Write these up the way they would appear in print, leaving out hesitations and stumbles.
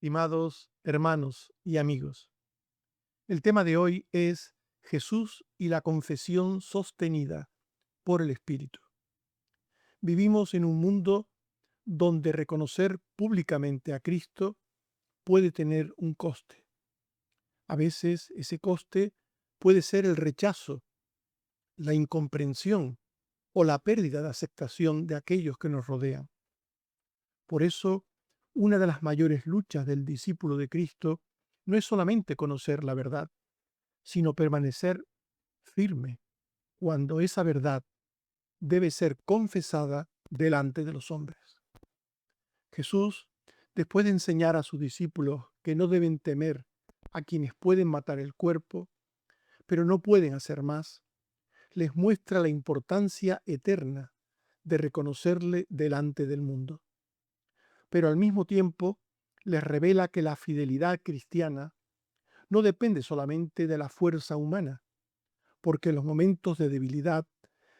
Estimados hermanos y amigos, el tema de hoy es Jesús y la confesión sostenida por el Espíritu. Vivimos en un mundo donde reconocer públicamente a Cristo puede tener un coste. A veces ese coste puede ser el rechazo, la incomprensión o la pérdida de aceptación de aquellos que nos rodean. Por eso, una de las mayores luchas del discípulo de Cristo no es solamente conocer la verdad, sino permanecer firme cuando esa verdad debe ser confesada delante de los hombres. Jesús, después de enseñar a sus discípulos que no deben temer a quienes pueden matar el cuerpo, pero no pueden hacer más, les muestra la importancia eterna de reconocerle delante del mundo. Pero al mismo tiempo les revela que la fidelidad cristiana no depende solamente de la fuerza humana, porque en los momentos de debilidad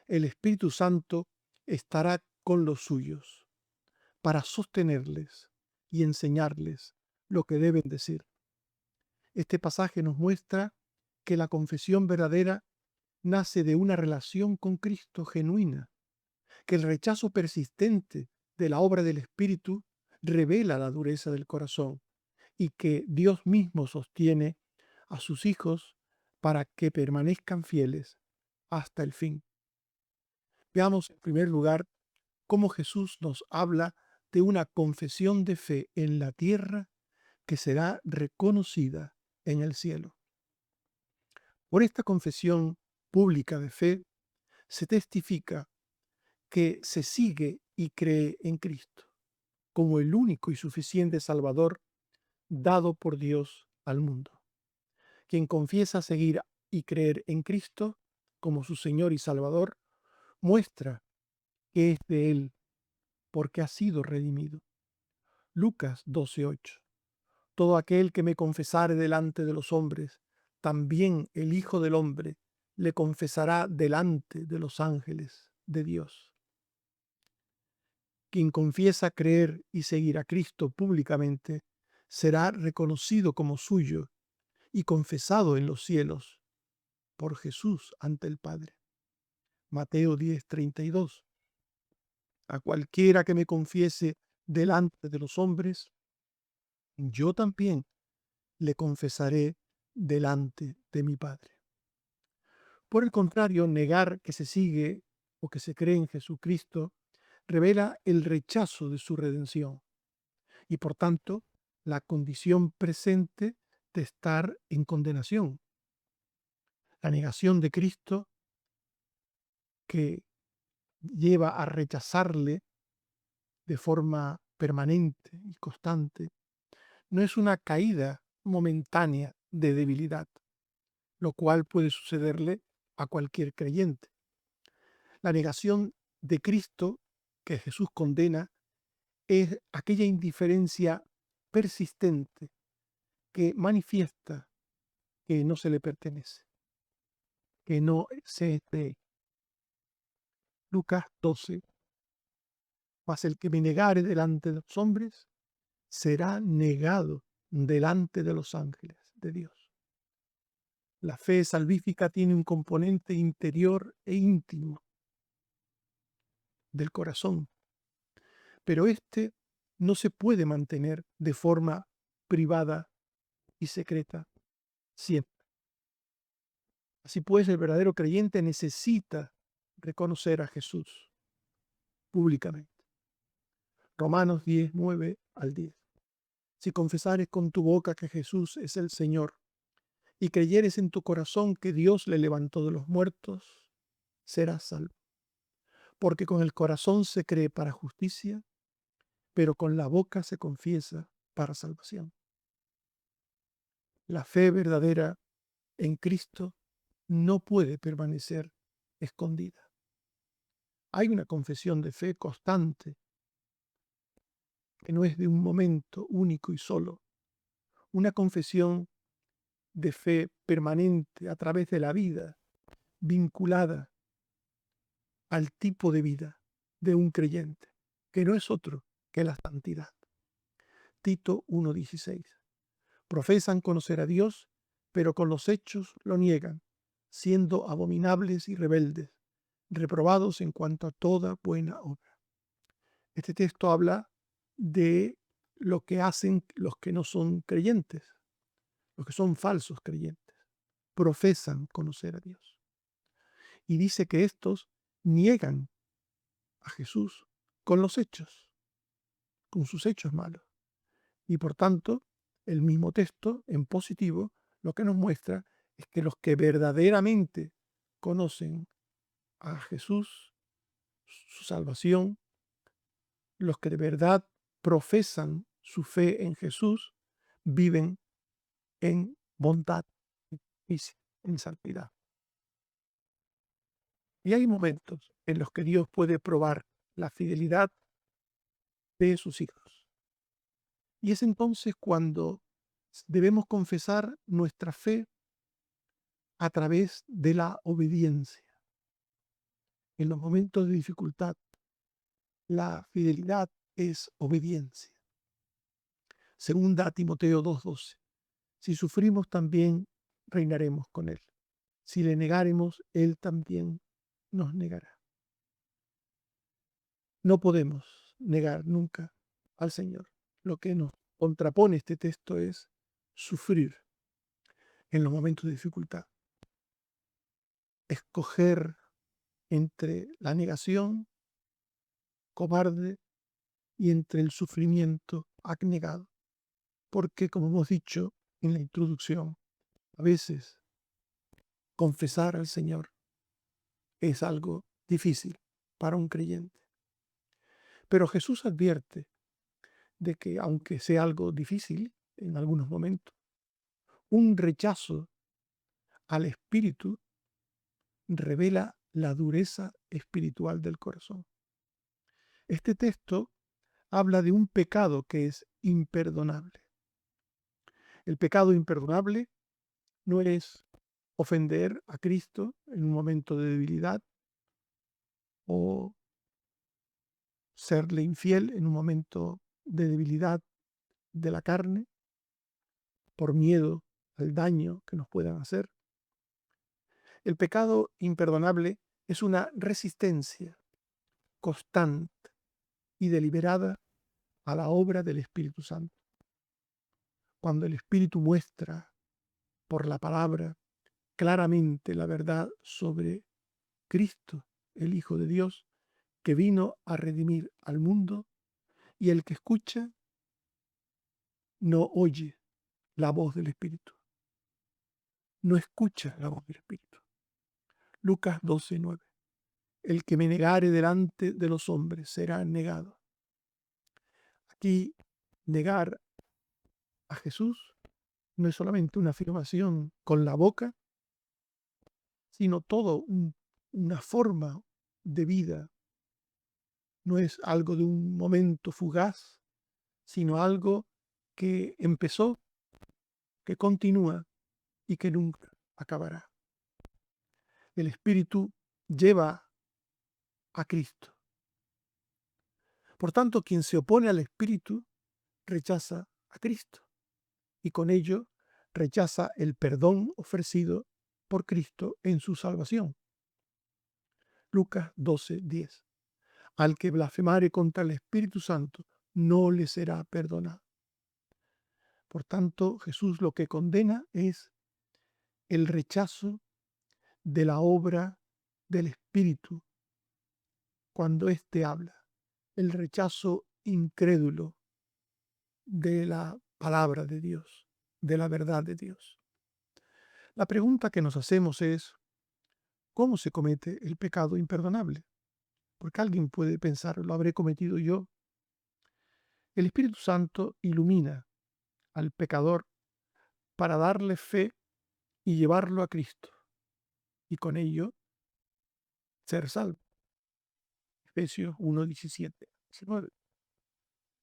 el Espíritu Santo estará con los suyos para sostenerles y enseñarles lo que deben decir. Este pasaje nos muestra que la confesión verdadera nace de una relación con Cristo genuina, que el rechazo persistente de la obra del Espíritu revela la dureza del corazón y que Dios mismo sostiene a sus hijos para que permanezcan fieles hasta el fin. Veamos en primer lugar cómo Jesús nos habla de una confesión de fe en la tierra que será reconocida en el cielo. Por esta confesión pública de fe se testifica que se sigue y cree en Cristo como el único y suficiente Salvador dado por Dios al mundo. Quien confiesa seguir y creer en Cristo como su Señor y Salvador, muestra que es de Él porque ha sido redimido. Lucas 12:8. Todo aquel que me confesare delante de los hombres, también el Hijo del Hombre le confesará delante de los ángeles de Dios. Quien confiesa creer y seguir a Cristo públicamente será reconocido como suyo y confesado en los cielos por Jesús ante el Padre. Mateo 10:32. A cualquiera que me confiese delante de los hombres, yo también le confesaré delante de mi Padre. Por el contrario, negar que se sigue o que se cree en Jesucristo revela el rechazo de su redención y por tanto la condición presente de estar en condenación. La negación de Cristo que lleva a rechazarle de forma permanente y constante no es una caída momentánea de debilidad, lo cual puede sucederle a cualquier creyente. La negación de Cristo que Jesús condena es aquella indiferencia persistente que manifiesta que no se le pertenece, que no se es de él. Lucas 12. Mas el que me negare delante de los hombres será negado delante de los ángeles de Dios. La fe salvífica tiene un componente interior e íntimo del corazón, pero este no se puede mantener de forma privada y secreta siempre. Así pues, el verdadero creyente necesita reconocer a Jesús públicamente. Romanos 10:9-10. Si confesares con tu boca que Jesús es el Señor y creyeres en tu corazón que Dios le levantó de los muertos, serás salvo. Porque con el corazón se cree para justicia, pero con la boca se confiesa para salvación. La fe verdadera en Cristo no puede permanecer escondida. Hay una confesión de fe constante, que no es de un momento único y solo, una confesión de fe permanente a través de la vida, vinculada al tipo de vida de un creyente, que no es otro que la santidad. Tito 1:16. Profesan conocer a Dios, pero con los hechos lo niegan, siendo abominables y rebeldes, reprobados en cuanto a toda buena obra. Este texto habla de lo que hacen los que no son creyentes, los que son falsos creyentes. Profesan conocer a Dios. Y dice que estos niegan a Jesús con los hechos, con sus hechos malos. Y por tanto, el mismo texto, en positivo, lo que nos muestra es que los que verdaderamente conocen a Jesús, su salvación, los que de verdad profesan su fe en Jesús, viven en bondad y en santidad. Y hay momentos en los que Dios puede probar la fidelidad de sus hijos. Y es entonces cuando debemos confesar nuestra fe a través de la obediencia. En los momentos de dificultad, la fidelidad es obediencia. Segunda a Timoteo 2:12. Si sufrimos, también reinaremos con él. Si le negáremos, él también nos negará. No podemos negar nunca al Señor. Lo que nos contrapone este texto es sufrir en los momentos de dificultad. Escoger entre la negación cobarde y entre el sufrimiento abnegado. Porque, como hemos dicho en la introducción, a veces confesar al Señor es algo difícil para un creyente. Pero Jesús advierte de que, aunque sea algo difícil en algunos momentos, un rechazo al Espíritu revela la dureza espiritual del corazón. Este texto habla de un pecado que es imperdonable. El pecado imperdonable no es ofender a Cristo en un momento de debilidad o serle infiel en un momento de debilidad de la carne por miedo al daño que nos puedan hacer. El pecado imperdonable es una resistencia constante y deliberada a la obra del Espíritu Santo. Cuando el Espíritu muestra por la palabra claramente la verdad sobre Cristo, el Hijo de Dios, que vino a redimir al mundo, y el que escucha no oye la voz del Espíritu, no escucha la voz del Espíritu. Lucas 12:9. El que me negare delante de los hombres será negado. Aquí, negar a Jesús no es solamente una afirmación con la boca, sino todo una forma de vida. No es algo de un momento fugaz, sino algo que empezó, que continúa y que nunca acabará. El Espíritu lleva a Cristo. Por tanto, quien se opone al Espíritu rechaza a Cristo y con ello rechaza el perdón ofrecido por Cristo en su salvación. Lucas 12:10. Al que blasfemare contra el Espíritu Santo no le será perdonado. Por tanto, Jesús lo que condena es el rechazo de la obra del Espíritu cuando éste habla, el rechazo incrédulo de la palabra de Dios, de la verdad de Dios. La pregunta que nos hacemos es, ¿cómo se comete el pecado imperdonable? Porque alguien puede pensar, ¿lo habré cometido yo? El Espíritu Santo ilumina al pecador para darle fe y llevarlo a Cristo, y con ello ser salvo. Efesios 1:17-19.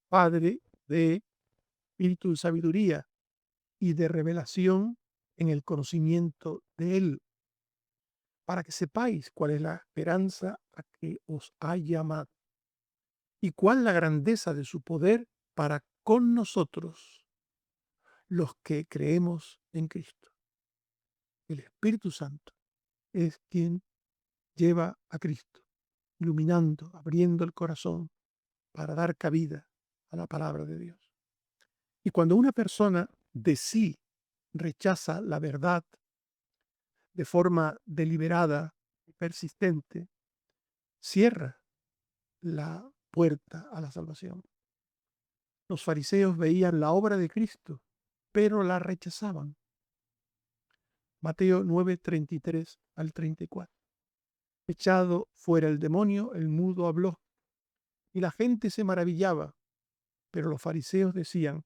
Padre de espíritu de sabiduría y de revelación en el conocimiento de Él, para que sepáis cuál es la esperanza a que os ha llamado y cuál la grandeza de su poder para con nosotros los que creemos en Cristo. El Espíritu Santo es quien lleva a Cristo, iluminando, abriendo el corazón para dar cabida a la palabra de Dios. Y cuando una persona de sí rechaza la verdad de forma deliberada y persistente, cierra la puerta a la salvación. Los fariseos veían la obra de Cristo, pero la rechazaban. Mateo 9, 33 al 34. Echado fuera el demonio, el mudo habló, y la gente se maravillaba, pero los fariseos decían,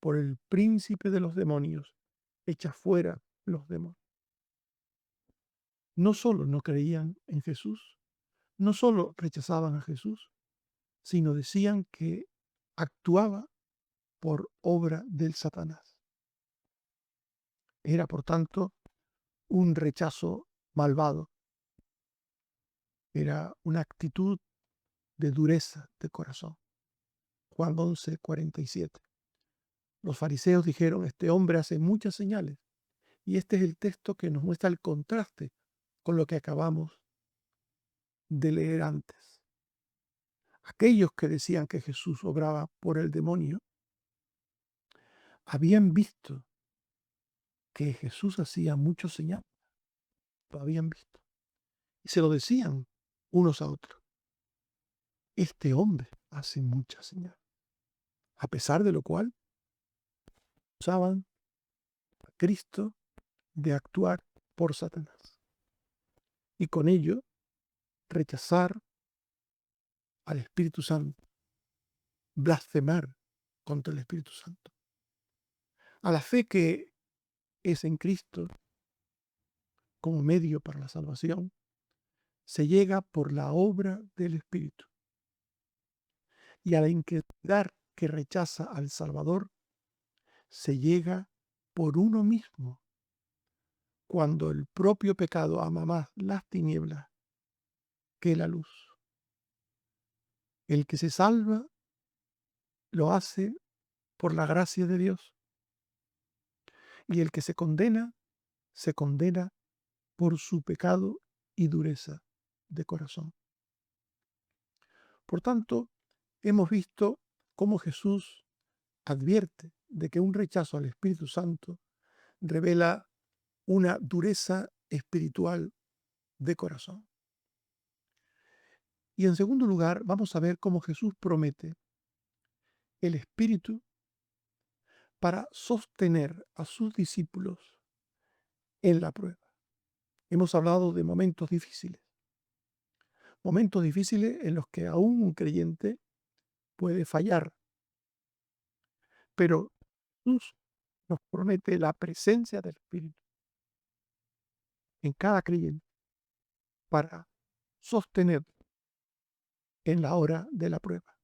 por el príncipe de los demonios, echa fuera los demonios. No solo no creían en Jesús, no solo rechazaban a Jesús, sino decían que actuaba por obra del Satanás. Era, por tanto, un rechazo malvado. Era una actitud de dureza de corazón. Juan 11, 47. Los fariseos dijeron, este hombre hace muchas señales. Y este es el texto que nos muestra el contraste con lo que acabamos de leer antes. Aquellos que decían que Jesús obraba por el demonio, habían visto que Jesús hacía muchos señales. Lo habían visto. Y se lo decían unos a otros. Este hombre hace muchas señales. A pesar de lo cual, acusaban a Cristo de actuar por Satanás. Y con ello, rechazar al Espíritu Santo, blasfemar contra el Espíritu Santo. A la fe que es en Cristo como medio para la salvación, se llega por la obra del Espíritu. Y a la incredulidad que rechaza al Salvador, se llega por uno mismo, cuando el propio pecado ama más las tinieblas que la luz. El que se salva lo hace por la gracia de Dios. Y el que se condena por su pecado y dureza de corazón. Por tanto, hemos visto cómo Jesús advierte de que un rechazo al Espíritu Santo revela una dureza espiritual de corazón. Y en segundo lugar, vamos a ver cómo Jesús promete el Espíritu para sostener a sus discípulos en la prueba. Hemos hablado de momentos difíciles en los que aún un creyente puede fallar, pero Jesús nos promete la presencia del Espíritu en cada creyente para sostener en la hora de la prueba.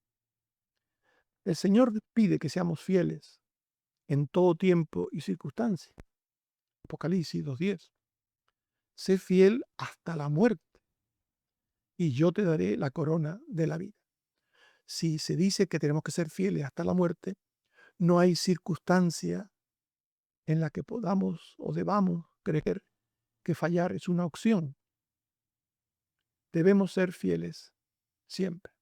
El Señor pide que seamos fieles en todo tiempo y circunstancia. Apocalipsis 2:10. Sé fiel hasta la muerte y yo te daré la corona de la vida. Si se dice que tenemos que ser fieles hasta la muerte, no hay circunstancia en la que podamos o debamos creer que fallar es una opción. Debemos ser fieles siempre.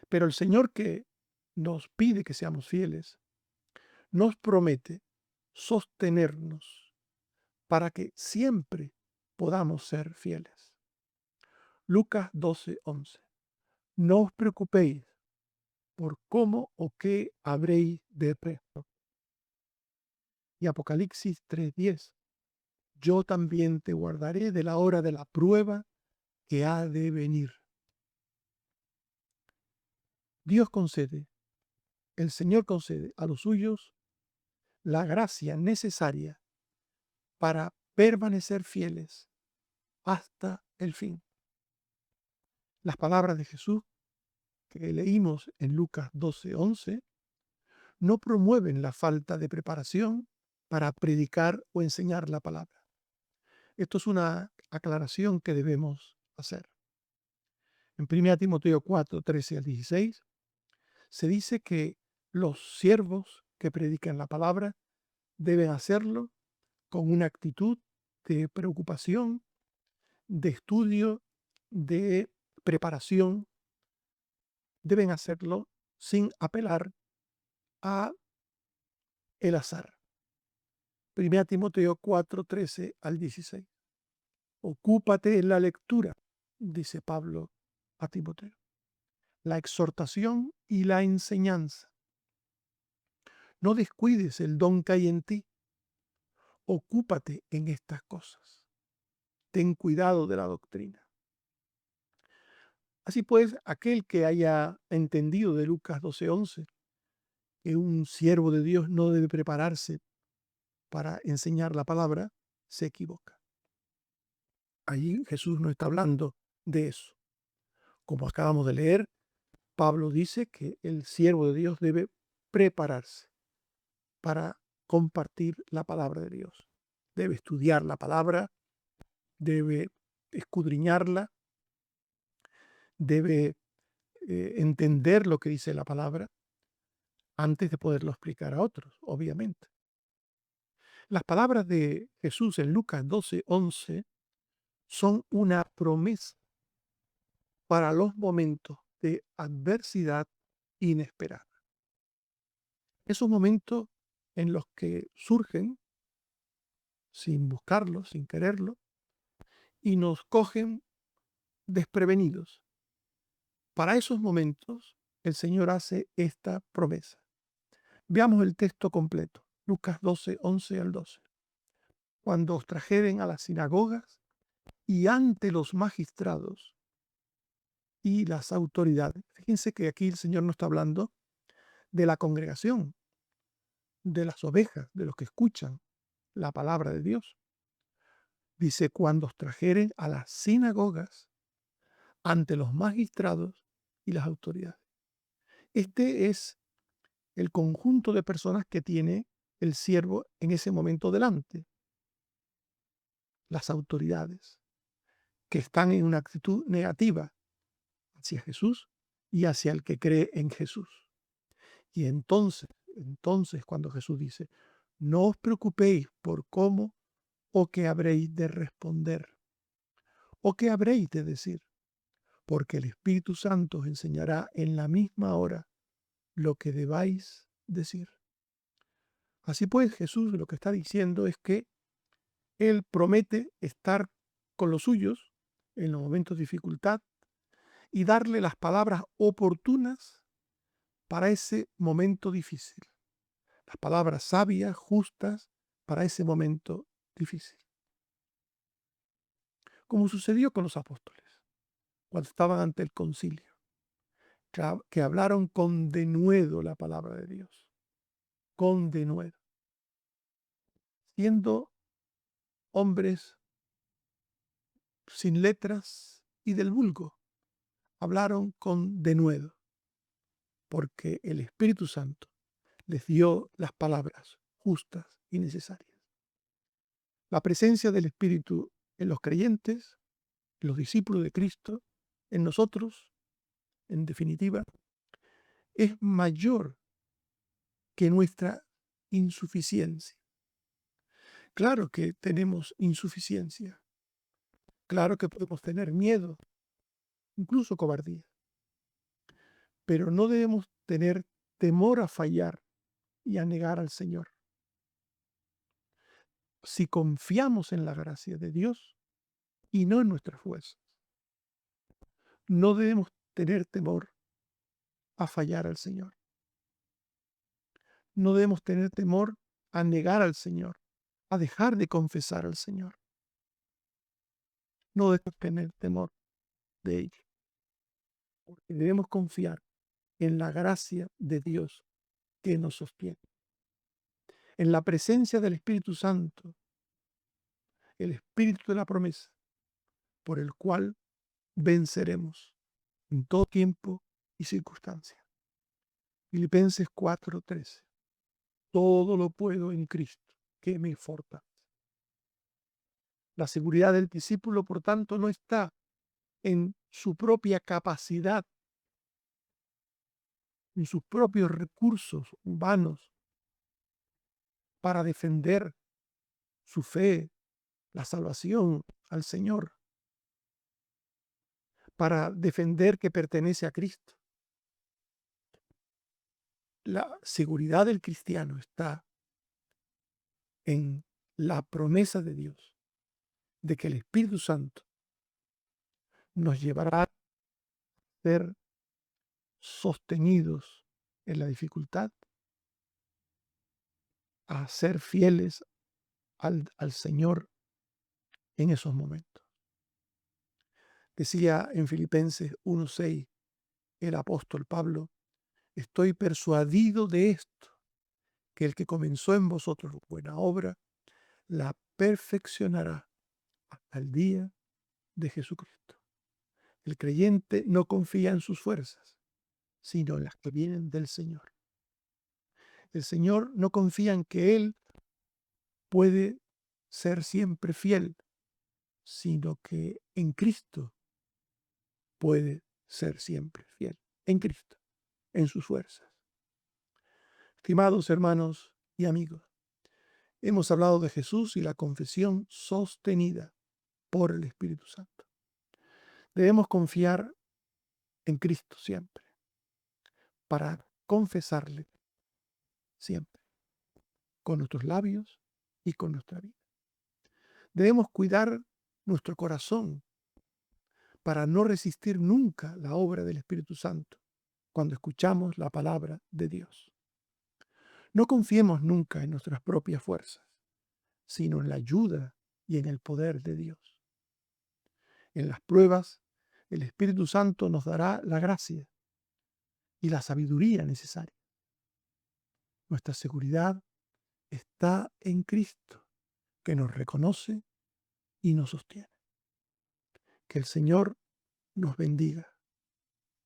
Pero el Señor, que nos pide que seamos fieles, nos promete sostenernos para que siempre podamos ser fieles. Lucas 12:11. No os preocupéis por cómo o qué habréis de responder. Y Apocalipsis 3:10. Yo también te guardaré de la hora de la prueba que ha de venir. Dios concede, el Señor concede a los suyos la gracia necesaria para permanecer fieles hasta el fin. Las palabras de Jesús que leímos en Lucas 12:11 no promueven la falta de preparación para predicar o enseñar la palabra. Esto es una aclaración que debemos hacer. En 1 Timoteo 4, 13 al 16, se dice que Los siervos que predican la palabra deben hacerlo con una actitud de preocupación, de estudio, de preparación. Deben hacerlo sin apelar a el azar. 1 Timoteo 4, 13 al 16. Ocúpate en la lectura, dice Pablo a Timoteo, la exhortación y la enseñanza. No descuides el don que hay en ti. Ocúpate en estas cosas. Ten cuidado de la doctrina. Así pues, aquel que haya entendido de Lucas 12:11 que un siervo de Dios no debe prepararse para enseñar la palabra, se equivoca. Allí Jesús no está hablando de eso. Como acabamos de leer, Pablo dice que el siervo de Dios debe prepararse para compartir la palabra de Dios. Debe estudiar la palabra, debe escudriñarla, debe entender lo que dice la palabra antes de poderlo explicar a otros, obviamente. Las palabras de Jesús en Lucas 12:11 son una promesa para los momentos de adversidad inesperada. Esos momentos en los que surgen sin buscarlo, sin quererlo, y nos cogen desprevenidos. Para esos momentos, el Señor hace esta promesa. Veamos el texto completo, Lucas 12:11 al 12. Cuando os trajeren a las sinagogas y ante los magistrados y las autoridades. Fíjense que aquí el Señor no está hablando de la congregación, de las ovejas, de los que escuchan la palabra de Dios. Dice, cuando os trajeren a las sinagogas ante los magistrados y las autoridades. Este es el conjunto de personas que tiene el siervo en ese momento delante. Las autoridades, que están en una actitud negativa hacia Jesús y hacia el que cree en Jesús. Y entonces cuando Jesús dice, no os preocupéis por cómo o qué habréis de responder o qué habréis de decir, porque el Espíritu Santo os enseñará en la misma hora lo que debáis decir. Así pues, Jesús lo que está diciendo es que Él promete estar con los suyos en los momentos de dificultad y darle las palabras oportunas para ese momento difícil. Las palabras sabias, justas, para ese momento difícil. Como sucedió con los apóstoles, cuando estaban ante el concilio, que hablaron con denuedo la palabra de Dios, con denuedo, siendo hombres sin letras y del vulgo, hablaron con denuedo, porque el Espíritu Santo les dio las palabras justas y necesarias. La presencia del Espíritu en los creyentes, en los discípulos de Cristo, en nosotros, en definitiva, es mayor que nuestra insuficiencia. Claro que tenemos insuficiencia, claro que podemos tener miedo, incluso cobardía, pero no debemos tener temor a fallar y a negar al Señor. Si confiamos en la gracia de Dios y no en nuestras fuerzas, no debemos tener temor a fallar al Señor. No debemos tener temor a negar al Señor, a dejar de confesar al Señor. No debemos tener temor de ello, porque debemos confiar en la gracia de Dios que nos sostiene, en la presencia del Espíritu Santo, el Espíritu de la promesa, por el cual venceremos en todo tiempo y circunstancia. Filipenses 4:13. Todo lo puedo en Cristo, que me fortalece. La seguridad del discípulo, por tanto, no está en su propia capacidad en sus propios recursos humanos para defender su fe, la salvación al Señor, para defender que pertenece a Cristo. La seguridad del cristiano está en la promesa de Dios de que el Espíritu Santo nos llevará a ser sostenidos en la dificultad, a ser fieles al Señor en esos momentos. Decía en Filipenses 1:6 el apóstol Pablo: estoy persuadido de esto, que el que comenzó en vosotros buena obra, la perfeccionará hasta el día de Jesucristo. El creyente no confía en sus fuerzas, sino en las que vienen del Señor. El Señor no confía en que Él puede ser siempre fiel, sino que en Cristo puede ser siempre fiel. En Cristo, en sus fuerzas. Estimados hermanos y amigos, hemos hablado de Jesús y la confesión sostenida por el Espíritu Santo. Debemos confiar en Cristo siempre, para confesarle siempre, con nuestros labios y con nuestra vida. Debemos cuidar nuestro corazón para no resistir nunca la obra del Espíritu Santo cuando escuchamos la palabra de Dios. No confiemos nunca en nuestras propias fuerzas, sino en la ayuda y en el poder de Dios. En las pruebas, el Espíritu Santo nos dará la gracia y la sabiduría necesaria. Nuestra seguridad está en Cristo, que nos reconoce y nos sostiene. Que el Señor nos bendiga.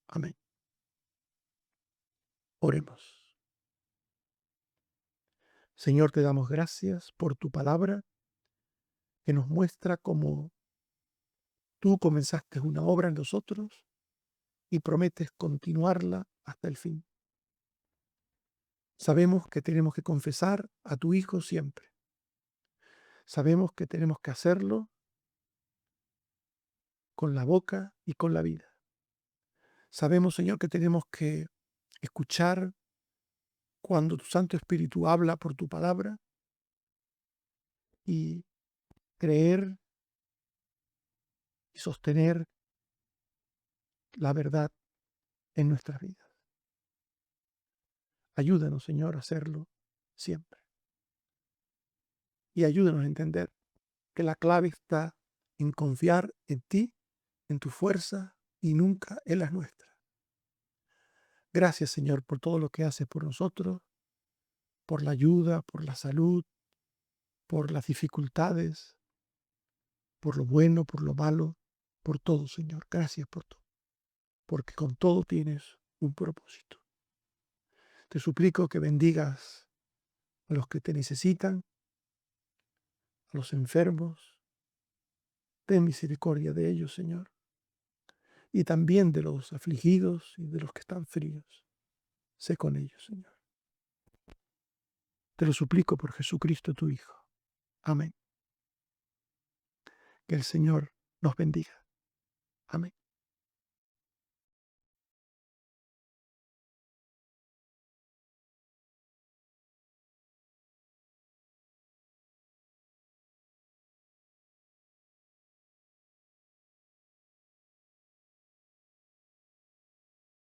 Amén. Oremos. Señor, te damos gracias por tu palabra que nos muestra cómo tú comenzaste una obra en nosotros y prometes continuarla hasta el fin. Sabemos que tenemos que confesar a tu Hijo siempre. Sabemos que tenemos que hacerlo con la boca y con la vida. Sabemos, Señor, que tenemos que escuchar cuando tu Santo Espíritu habla por tu palabra y creer y sostener la verdad en nuestras vidas. Ayúdanos, Señor, a hacerlo siempre. Y ayúdanos a entender que la clave está en confiar en ti, en tu fuerza y nunca en las nuestras. Gracias, Señor, por todo lo que haces por nosotros, por la ayuda, por la salud, por las dificultades, por lo bueno, por lo malo, por todo, Señor. Gracias por todo, porque con todo tienes un propósito. Te suplico que bendigas a los que te necesitan, a los enfermos. Ten misericordia de ellos, Señor, y también de los afligidos y de los que están fríos. Sé con ellos, Señor. Te lo suplico por Jesucristo, tu Hijo. Amén. Que el Señor nos bendiga. Amén.